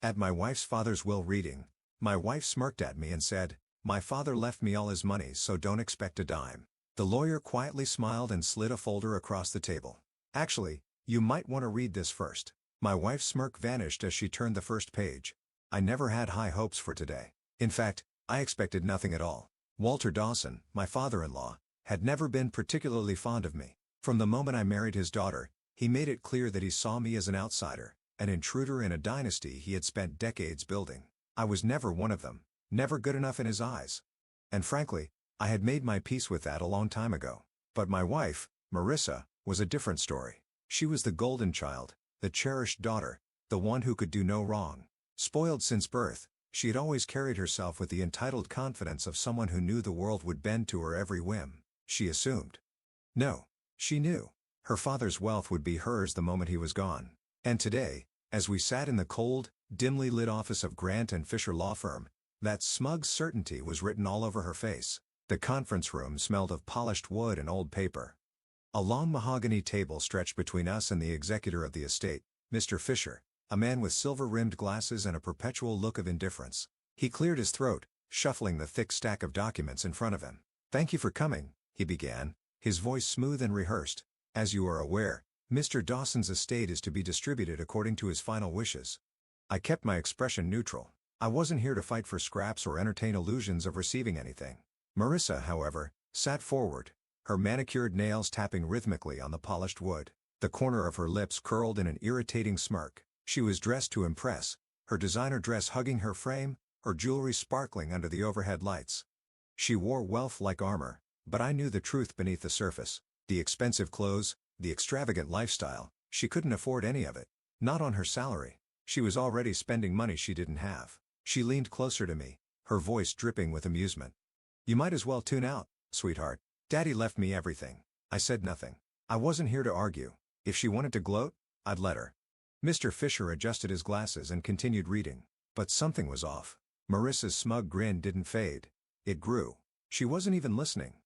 At my wife's father's will reading, my wife smirked at me and said, "My father left me all his money, so don't expect a dime." The lawyer quietly smiled and slid a folder across the table. "Actually, you might want to read this first." My wife's smirk vanished as she turned the first page. I never had high hopes for today. In fact, I expected nothing at all. Walter Dawson, my father-in-law, had never been particularly fond of me. From the moment I married his daughter, he made it clear that he saw me as an outsider, an intruder in a dynasty he had spent decades building. I was never one of them, never good enough in his eyes. And frankly, I had made my peace with that a long time ago. But my wife, Marissa, was a different story. She was the golden child, the cherished daughter, the one who could do no wrong. Spoiled since birth, she had always carried herself with the entitled confidence of someone who knew the world would bend to her every whim. She assumed. No, she knew. Her father's wealth would be hers the moment he was gone. And today, as we sat in the cold, dimly lit office of Grant & Fisher law firm, that smug certainty was written all over her face. The conference room smelled of polished wood and old paper. A long mahogany table stretched between us and the executor of the estate, Mr. Fisher, a man with silver-rimmed glasses and a perpetual look of indifference. He cleared his throat, shuffling the thick stack of documents in front of him. "Thank you for coming," he began, his voice smooth and rehearsed. "As you are aware, Mr. Dawson's estate is to be distributed according to his final wishes." I kept my expression neutral. I wasn't here to fight for scraps or entertain illusions of receiving anything. Marissa, however, sat forward, her manicured nails tapping rhythmically on the polished wood. The corner of her lips curled in an irritating smirk. She was dressed to impress, her designer dress hugging her frame, her jewelry sparkling under the overhead lights. She wore wealth like armor, but I knew the truth beneath the surface. The expensive clothes, the extravagant lifestyle, she couldn't afford any of it. Not on her salary. She was already spending money she didn't have. She leaned closer to me, her voice dripping with amusement. "You might as well tune out, sweetheart. Daddy left me everything." I said nothing. I wasn't here to argue. If she wanted to gloat, I'd let her. Mr. Fisher adjusted his glasses and continued reading. But something was off. Marissa's smug grin didn't fade. It grew. She wasn't even listening.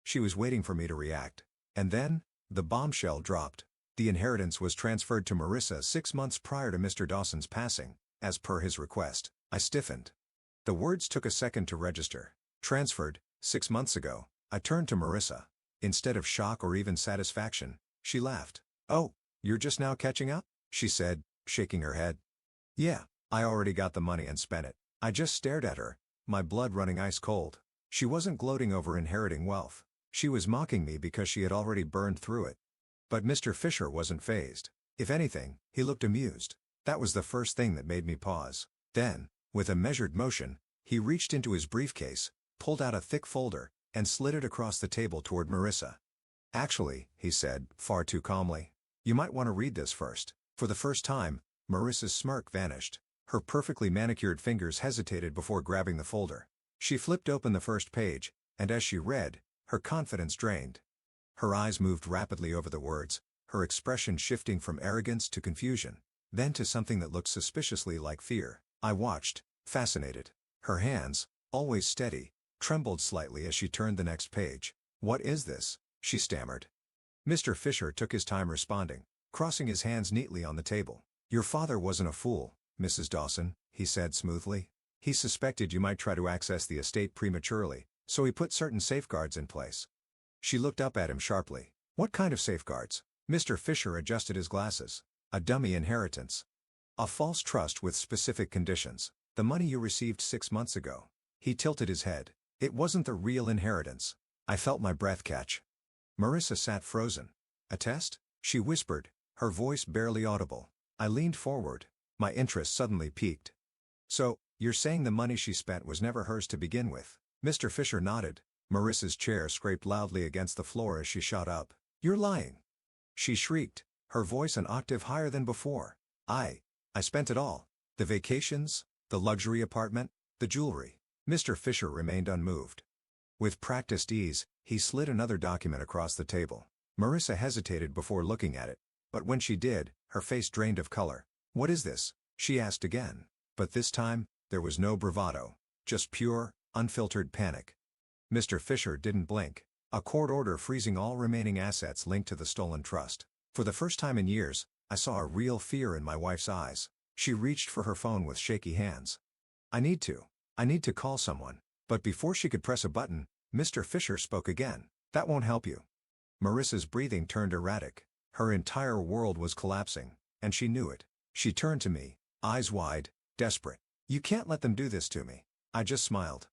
She was waiting for me to react. And then, the bombshell dropped. The inheritance was transferred to Marissa 6 months prior to Mr. Dawson's passing, as per his request. I stiffened. The words took a second to register. Transferred, 6 months ago. I turned to Marissa. Instead of shock or even satisfaction, she laughed. "Oh, you're just now catching up?" she said, shaking her head. "Yeah, I already got the money and spent it." I just stared at her, my blood running ice cold. She wasn't gloating over inheriting wealth. She was mocking me because she had already burned through it. But Mr. Fisher wasn't fazed. If anything, he looked amused. That was the first thing that made me pause. Then, with a measured motion, he reached into his briefcase, pulled out a thick folder, and slid it across the table toward Marissa. "Actually," he said, far too calmly, "you might want to read this first." For the first time, Marissa's smirk vanished. Her perfectly manicured fingers hesitated before grabbing the folder. She flipped open the first page, and as she read, her confidence drained. Her eyes moved rapidly over the words, her expression shifting from arrogance to confusion, then to something that looked suspiciously like fear. I watched, fascinated. Her hands, always steady, trembled slightly as she turned the next page. "What is this?" she stammered. Mr. Fisher took his time responding, crossing his hands neatly on the table. "Your father wasn't a fool, Mrs. Dawson," he said smoothly. "He suspected you might try to access the estate prematurely, so he put certain safeguards in place." She looked up at him sharply. "What kind of safeguards?" Mr. Fisher adjusted his glasses. "A dummy inheritance. A false trust with specific conditions. The money you received 6 months ago." He tilted his head. "It wasn't the real inheritance." I felt my breath catch. Marissa sat frozen. "A test?" she whispered, her voice barely audible. I leaned forward. My interest suddenly piqued. "So, you're saying the money she spent was never hers to begin with?" Mr. Fisher nodded. Marissa's chair scraped loudly against the floor as she shot up. "You're lying!" she shrieked, her voice an octave higher than before. I spent it all. The vacations, the luxury apartment, the jewelry." Mr. Fisher remained unmoved. With practiced ease, he slid another document across the table. Marissa hesitated before looking at it, but when she did, her face drained of color. "What is this?" she asked again. But this time, there was no bravado, just pure, unfiltered panic. Mr. Fisher didn't blink. "A court order freezing all remaining assets linked to the stolen trust." For the first time in years, I saw a real fear in my wife's eyes. She reached for her phone with shaky hands. I need to. I need to call someone. But before she could press a button, Mr. Fisher spoke again. That won't help you. Marissa's breathing turned erratic. Her entire world was collapsing, and she knew it. She turned to me, eyes wide, desperate. You can't let them do this to me. I just smiled.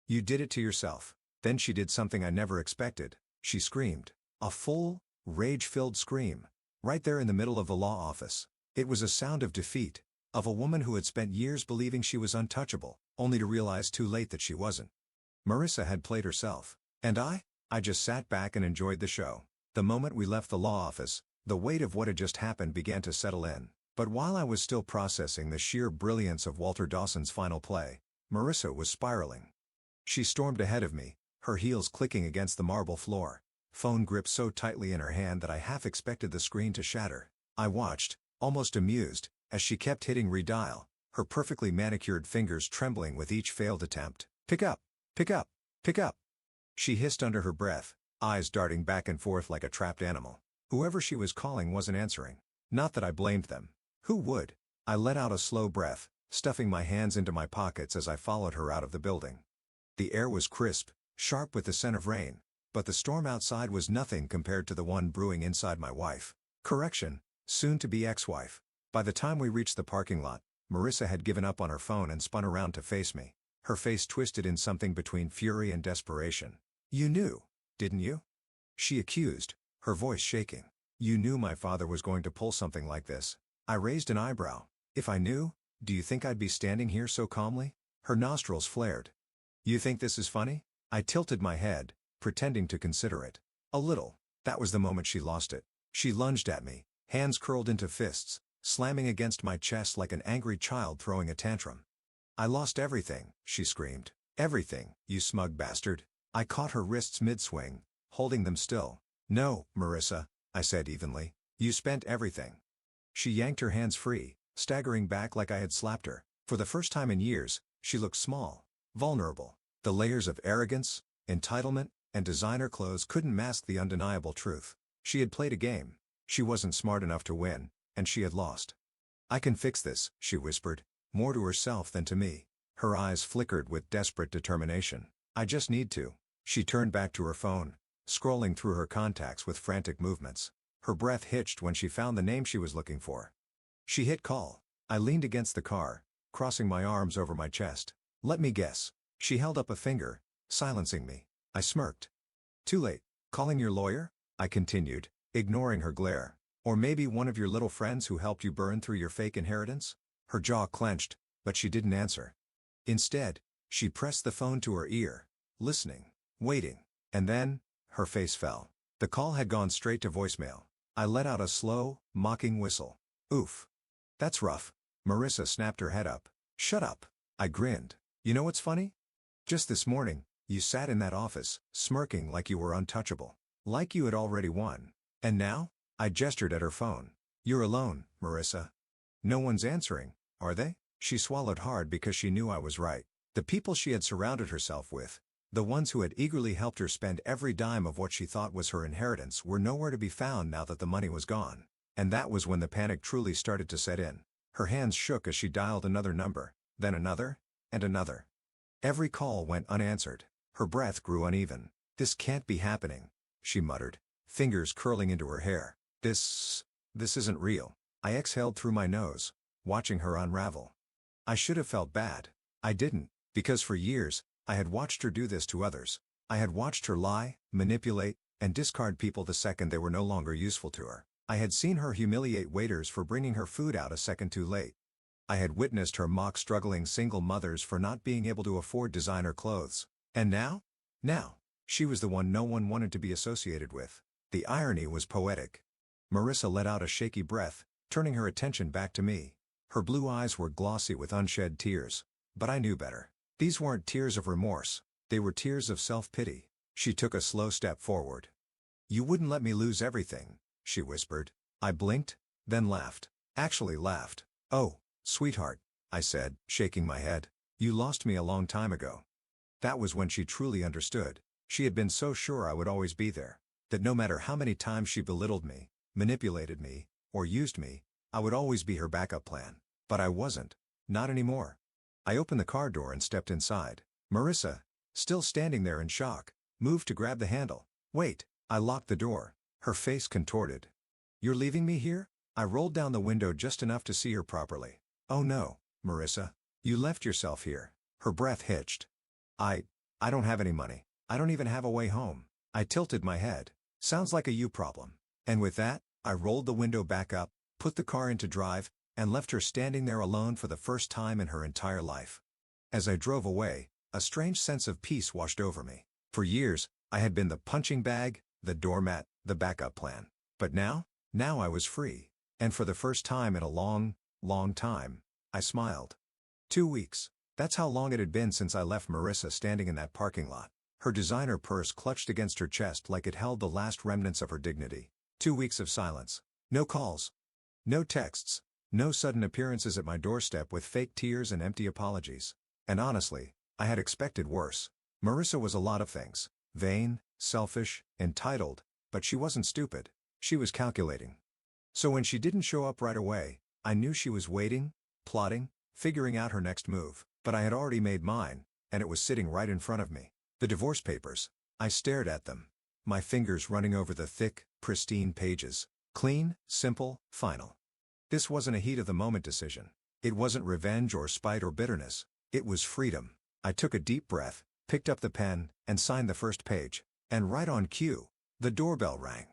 You did it to yourself. Then she did something I never expected. She screamed. A full, rage-filled scream. Right there in the middle of the law office. It was a sound of defeat. Of a woman who had spent years believing she was untouchable, only to realize too late that she wasn't. Marissa had played herself. And I just sat back and enjoyed the show. The moment we left the law office, the weight of what had just happened began to settle in. But while I was still processing the sheer brilliance of Walter Dawson's final play, Marissa was spiraling. She stormed ahead of me, her heels clicking against the marble floor, phone gripped so tightly in her hand that I half expected the screen to shatter. I watched, almost amused, as she kept hitting redial, her perfectly manicured fingers trembling with each failed attempt. Pick up! Pick up! Pick up! She hissed under her breath, eyes darting back and forth like a trapped animal. Whoever she was calling wasn't answering. Not that I blamed them. Who would? I let out a slow breath, stuffing my hands into my pockets as I followed her out of the building. The air was crisp, sharp with the scent of rain, but the storm outside was nothing compared to the one brewing inside my wife. Correction, soon-to-be ex-wife. By the time we reached the parking lot, Marissa had given up on her phone and spun around to face me, her face twisted in something between fury and desperation. You knew, didn't you? She accused, her voice shaking. You knew my father was going to pull something like this. I raised an eyebrow. If I knew, do you think I'd be standing here so calmly? Her nostrils flared. You think this is funny? I tilted my head, pretending to consider it. A little. That was the moment she lost it. She lunged at me, hands curled into fists, slamming against my chest like an angry child throwing a tantrum. I lost everything, she screamed. Everything, you smug bastard. I caught her wrists mid-swing, holding them still. No, Marissa, I said evenly. You spent everything. She yanked her hands free, staggering back like I had slapped her. For the first time in years, she looked small, vulnerable. The layers of arrogance, entitlement, and designer clothes couldn't mask the undeniable truth. She had played a game. She wasn't smart enough to win, and she had lost. I can fix this, she whispered, more to herself than to me. Her eyes flickered with desperate determination. I just need to. She turned back to her phone, scrolling through her contacts with frantic movements. Her breath hitched when she found the name she was looking for. She hit call. I leaned against the car, crossing my arms over my chest. Let me guess. She held up a finger, silencing me. I smirked. Too late. Calling your lawyer? I continued, ignoring her glare. Or maybe one of your little friends who helped you burn through your fake inheritance? Her jaw clenched, but she didn't answer. Instead, she pressed the phone to her ear, listening, waiting. And then, her face fell. The call had gone straight to voicemail. I let out a slow, mocking whistle. Oof. That's rough. Marissa snapped her head up. Shut up. I grinned. You know what's funny? Just this morning, you sat in that office, smirking like you were untouchable. Like you had already won. And now? I gestured at her phone. You're alone, Marissa. No one's answering, are they? She swallowed hard because she knew I was right. The people she had surrounded herself with, the ones who had eagerly helped her spend every dime of what she thought was her inheritance, were nowhere to be found now that the money was gone. And that was when the panic truly started to set in. Her hands shook as she dialed another number, then another, and another. Every call went unanswered. Her breath grew uneven. This can't be happening, she muttered, fingers curling into her hair. This isn't real. I exhaled through my nose, watching her unravel. I should have felt bad. I didn't, because for years, I had watched her do this to others. I had watched her lie, manipulate, and discard people the second they were no longer useful to her. I had seen her humiliate waiters for bringing her food out a second too late. I had witnessed her mock struggling single mothers for not being able to afford designer clothes. And now? Now, she was the one no one wanted to be associated with. The irony was poetic. Marissa let out a shaky breath, turning her attention back to me. Her blue eyes were glossy with unshed tears. But I knew better. These weren't tears of remorse. They were tears of self-pity. She took a slow step forward. You wouldn't let me lose everything, she whispered. I blinked, then laughed. Actually laughed. Oh, sweetheart, I said, shaking my head. You lost me a long time ago. That was when she truly understood. She had been so sure I would always be there. That no matter how many times she belittled me, manipulated me, or used me, I would always be her backup plan. But I wasn't. Not anymore. I opened the car door and stepped inside. Marissa, still standing there in shock, moved to grab the handle. Wait, I locked the door. Her face contorted. You're leaving me here? I rolled down the window just enough to see her properly. Oh no, Marissa. You left yourself here. Her breath hitched. I don't have any money. I don't even have a way home. I tilted my head. Sounds like a you problem. And with that, I rolled the window back up, put the car into drive, and left her standing there alone for the first time in her entire life. As I drove away, a strange sense of peace washed over me. For years, I had been the punching bag, the doormat, the backup plan. But now I was free. And for the first time in a long, long time, I smiled. 2 weeks. That's how long it had been since I left Marissa standing in that parking lot. Her designer purse clutched against her chest like it held the last remnants of her dignity. 2 weeks of silence. No calls. No texts. No sudden appearances at my doorstep with fake tears and empty apologies. And honestly, I had expected worse. Marissa was a lot of things. Vain, selfish, entitled, but she wasn't stupid. She was calculating. So when she didn't show up right away, I knew she was waiting, plotting, figuring out her next move. But I had already made mine, and it was sitting right in front of me. The divorce papers. I stared at them, my fingers running over the thick, pristine pages. Clean, simple, final. This wasn't a heat-of-the-moment decision. It wasn't revenge or spite or bitterness. It was freedom. I took a deep breath, picked up the pen, and signed the first page. And right on cue, the doorbell rang.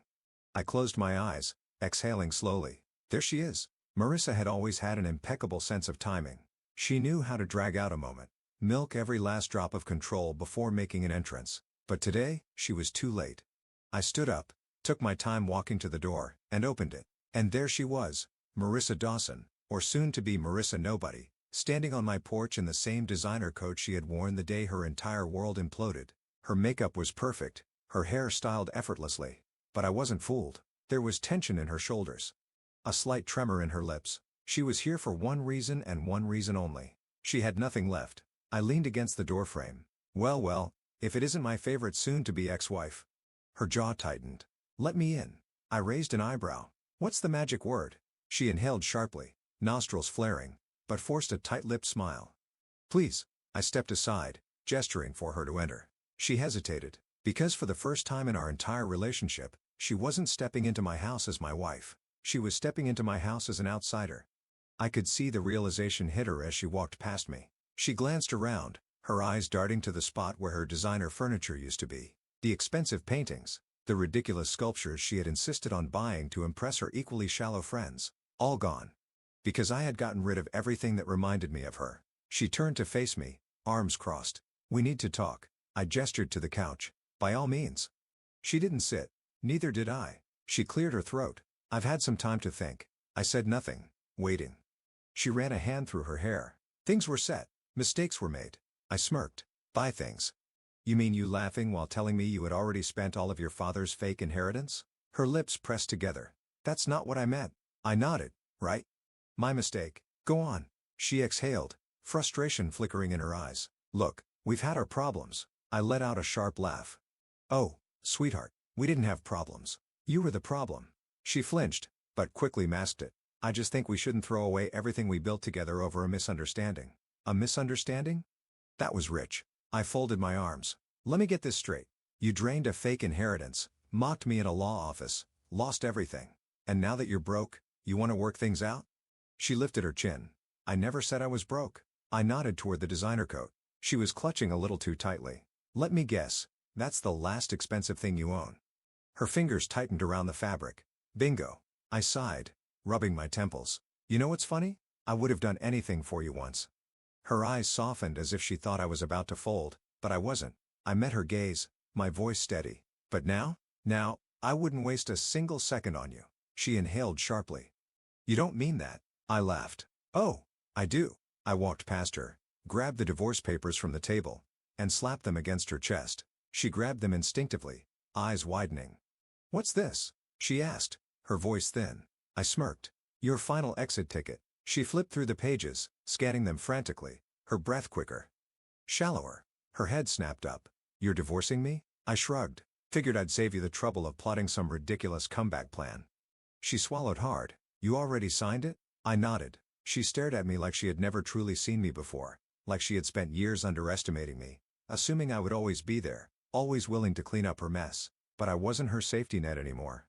I closed my eyes, exhaling slowly. There she is. Marissa had always had an impeccable sense of timing. She knew how to drag out a moment, milk every last drop of control before making an entrance. But today, she was too late. I stood up, took my time walking to the door, and opened it. And there she was, Marissa Dawson, or soon-to-be Marissa Nobody, standing on my porch in the same designer coat she had worn the day her entire world imploded. Her makeup was perfect, her hair styled effortlessly. But I wasn't fooled. There was tension in her shoulders. A slight tremor in her lips. She was here for one reason and one reason only. She had nothing left. I leaned against the doorframe. Well, if it isn't my favorite soon-to-be ex-wife. Her jaw tightened. Let me in. I raised an eyebrow. What's the magic word? She inhaled sharply, nostrils flaring, but forced a tight-lipped smile. Please. I stepped aside, gesturing for her to enter. She hesitated, because for the first time in our entire relationship, she wasn't stepping into my house as my wife. She was stepping into my house as an outsider. I could see the realization hit her as she walked past me. She glanced around, her eyes darting to the spot where her designer furniture used to be. The expensive paintings, the ridiculous sculptures she had insisted on buying to impress her equally shallow friends, all gone. Because I had gotten rid of everything that reminded me of her. She turned to face me, arms crossed. We need to talk. I gestured to the couch. By all means. She didn't sit. Neither did I. She cleared her throat. I've had some time to think. I said nothing, waiting. She ran a hand through her hair. Things were set. Mistakes were made. I smirked. Buy things. You mean you laughing while telling me you had already spent all of your father's fake inheritance? Her lips pressed together. That's not what I meant. I nodded. Right? My mistake. Go on. She exhaled, frustration flickering in her eyes. Look, we've had our problems. I let out a sharp laugh. Oh, sweetheart, we didn't have problems. You were the problem. She flinched, but quickly masked it. I just think we shouldn't throw away everything we built together over a misunderstanding. A misunderstanding? That was rich. I folded my arms. Let me get this straight. You drained a fake inheritance, mocked me in a law office, lost everything. And now that you're broke, you want to work things out? She lifted her chin. I never said I was broke. I nodded toward the designer coat. She was clutching a little too tightly. Let me guess, that's the last expensive thing you own. Her fingers tightened around the fabric. Bingo. I sighed, rubbing my temples. You know what's funny? I would have done anything for you once. Her eyes softened as if she thought I was about to fold, but I wasn't. I met her gaze, my voice steady. But now, I wouldn't waste a single second on you. She inhaled sharply. You don't mean that. I laughed. Oh, I do. I walked past her, grabbed the divorce papers from the table, and slapped them against her chest. She grabbed them instinctively, eyes widening. What's this? She asked, her voice thin. I smirked. Your final exit ticket. She flipped through the pages, scanning them frantically, her breath quicker. Shallower. Her head snapped up. You're divorcing me? I shrugged. Figured I'd save you the trouble of plotting some ridiculous comeback plan. She swallowed hard. You already signed it? I nodded. She stared at me like she had never truly seen me before, like she had spent years underestimating me, assuming I would always be there, always willing to clean up her mess, but I wasn't her safety net anymore.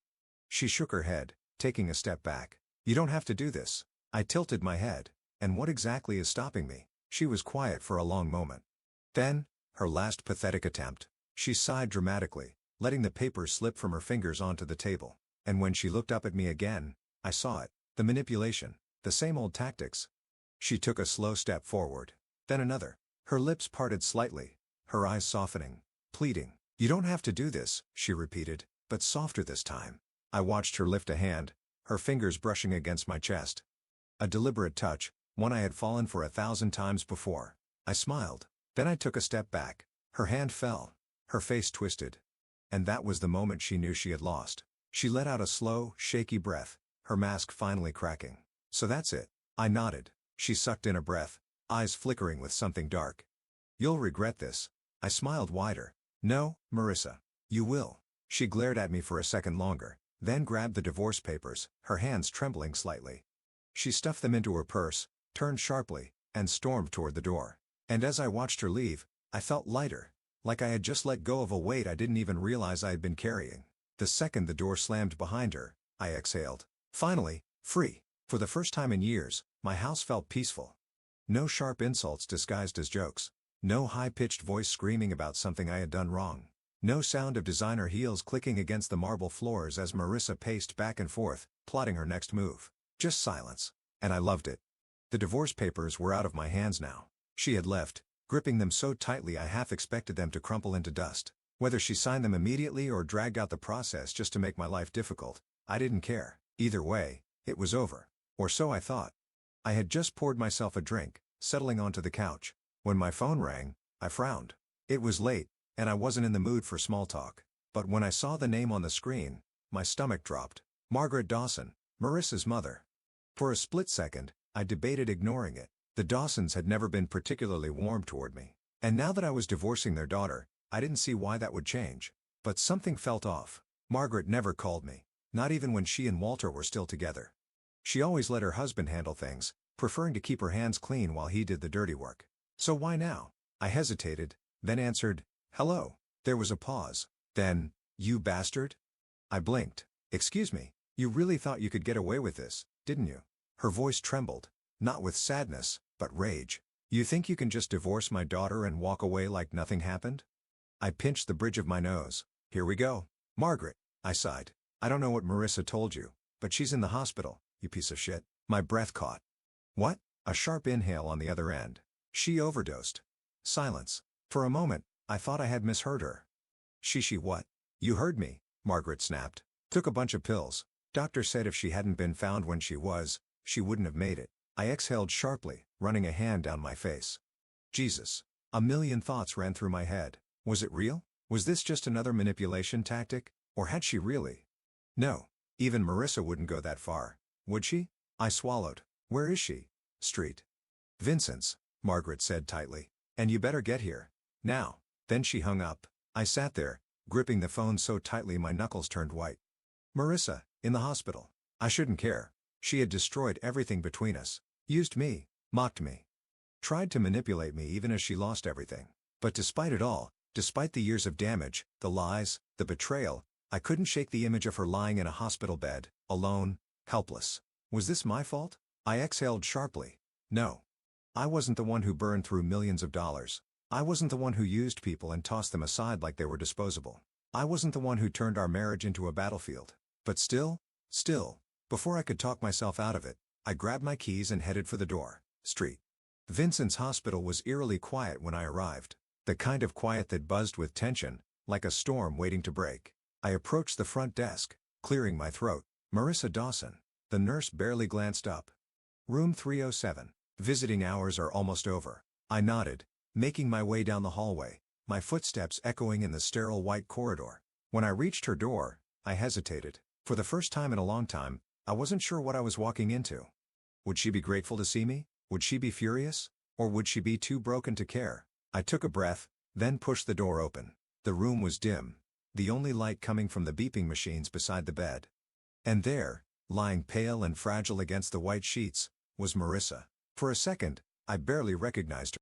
She shook her head, taking a step back. "You don't have to do this." I tilted my head. "And what exactly is stopping me?" She was quiet for a long moment. Then, her last pathetic attempt. She sighed dramatically, letting the papers slip from her fingers onto the table. And when she looked up at me again, I saw it. The manipulation. The same old tactics. She took a slow step forward. Then another. Her lips parted slightly, her eyes softening, pleading. "You don't have to do this," she repeated, but softer this time. I watched her lift a hand, her fingers brushing against my chest. A deliberate touch, one I had fallen for 1,000 times before. I smiled. Then I took a step back. Her hand fell. Her face twisted. And that was the moment she knew she had lost. She let out a slow, shaky breath, her mask finally cracking. "So that's it." I nodded. She sucked in a breath, eyes flickering with something dark. "You'll regret this." I smiled wider. "No, Marissa. You will." She glared at me for a second longer, then grabbed the divorce papers, her hands trembling slightly. She stuffed them into her purse, turned sharply, and stormed toward the door. And as I watched her leave, I felt lighter, like I had just let go of a weight I didn't even realize I had been carrying. The second the door slammed behind her, I exhaled. Finally, free. For the first time in years, my house felt peaceful. No sharp insults disguised as jokes. No high-pitched voice screaming about something I had done wrong. No sound of designer heels clicking against the marble floors as Marissa paced back and forth, plotting her next move. Just silence. And I loved it. The divorce papers were out of my hands now. She had left, gripping them so tightly I half expected them to crumple into dust. Whether she signed them immediately or dragged out the process just to make my life difficult, I didn't care. Either way, it was over. Or so I thought. I had just poured myself a drink, settling onto the couch. When my phone rang, I frowned. It was late, and I wasn't in the mood for small talk. But when I saw the name on the screen, my stomach dropped. Margaret Dawson, Marissa's mother. For a split second, I debated ignoring it. The Dawsons had never been particularly warm toward me. And now that I was divorcing their daughter, I didn't see why that would change. But something felt off. Margaret never called me, not even when she and Walter were still together. She always let her husband handle things, preferring to keep her hands clean while he did the dirty work. So why now? I hesitated, then answered, "Hello." There was a pause. Then, "You bastard?" I blinked. "Excuse me, you really thought you could get away with this, didn't you?" Her voice trembled, not with sadness, but rage. "You think you can just divorce my daughter and walk away like nothing happened?" I pinched the bridge of my nose. "Here we go." "Margaret," I sighed. "I don't know what Marissa told you, but she's in the hospital, you piece of shit." My breath caught. "What?" A sharp inhale on the other end. "She overdosed." Silence. For a moment, I thought I had misheard her. She what?" "You heard me," Margaret snapped. "Took a bunch of pills. Doctor said if she hadn't been found when she wouldn't have made it." I exhaled sharply, running a hand down my face. Jesus. A million thoughts ran through my head. Was it real? Was this just another manipulation tactic? Or had she really? No. Even Marissa wouldn't go that far. Would she? I swallowed. "Where is she?" "Street. Vincent's," Margaret said tightly. "And you better get here. Now." Then she hung up. I sat there, gripping the phone so tightly my knuckles turned white. Marissa, in the hospital. I shouldn't care. She had destroyed everything between us. Used me, mocked me. Tried to manipulate me even as she lost everything. But despite it all, despite the years of damage, the lies, the betrayal, I couldn't shake the image of her lying in a hospital bed, alone, helpless. Was this my fault? I exhaled sharply. No. I wasn't the one who burned through millions of dollars. I wasn't the one who used people and tossed them aside like they were disposable. I wasn't the one who turned our marriage into a battlefield. But still, before I could talk myself out of it, I grabbed my keys and headed for the door. Street. Vincent's hospital was eerily quiet when I arrived. The kind of quiet that buzzed with tension, like a storm waiting to break. I approached the front desk, clearing my throat. "Marissa Dawson." The nurse barely glanced up. "Room 307. Visiting hours are almost over." I nodded, making my way down the hallway, my footsteps echoing in the sterile white corridor. When I reached her door, I hesitated. For the first time in a long time, I wasn't sure what I was walking into. Would she be grateful to see me? Would she be furious? Or would she be too broken to care? I took a breath, then pushed the door open. The room was dim, the only light coming from the beeping machines beside the bed. And there, lying pale and fragile against the white sheets, was Marissa. For a second, I barely recognized her.